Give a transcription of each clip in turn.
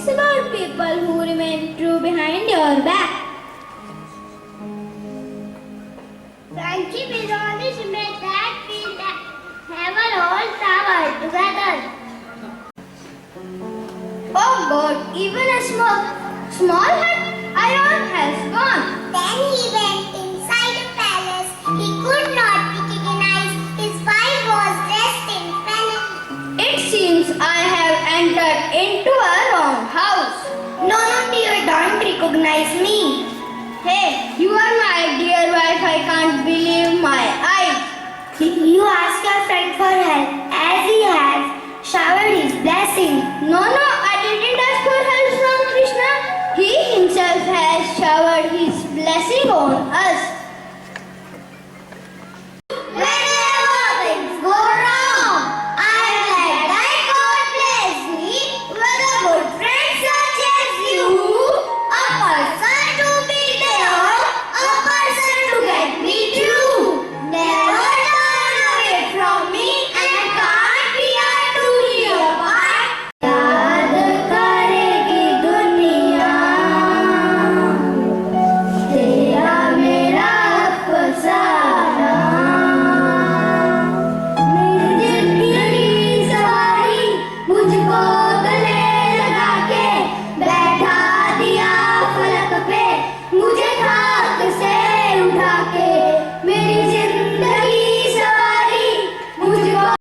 It's about people who remain true behind your back. Friendship is only cement that feel that never hold tower together. Oh God, even a small hut iron has gone. Then he went inside the palace. He could not recognize his wife was dressed in fine. It seems I have entered into a wrong house. No, dear, don't recognize me. Hey, you are my dear wife. I can't believe my eyes. You asked your friend for help as he has showered his blessing. No, I didn't ask for help from Krishna. He himself has showered his blessing on us. Whenever things go wrong, I'm glad that God bless me with a good friend such as you. A person to be there, a person to get me through. Never turn away from me and can't be hard to hear apart. याद करेगी दुनिया तेरा मेरा अफसाना मेरी जिंदगी सवारी मुझको गले लगा के बैठा दिया फलक पे मुझे खाक से उठा के मेरी जिंदगी सवारी मुझको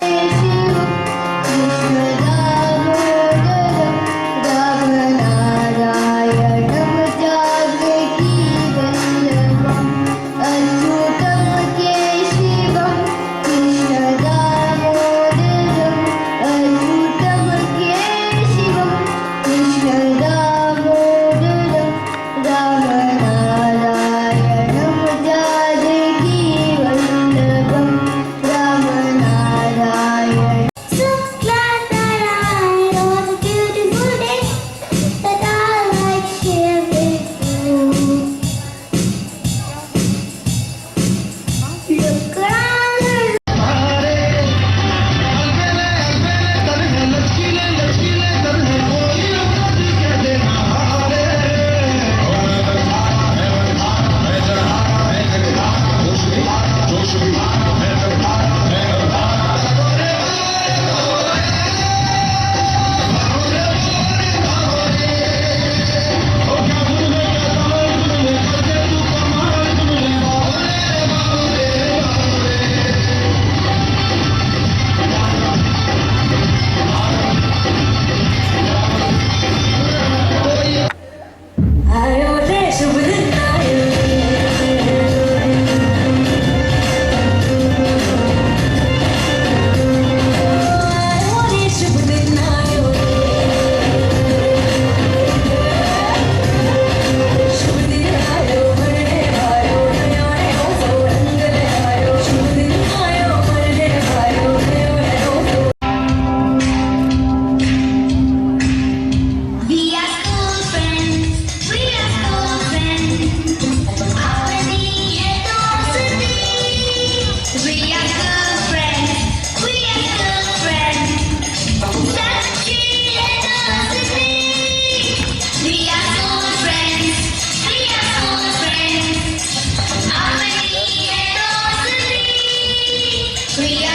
We are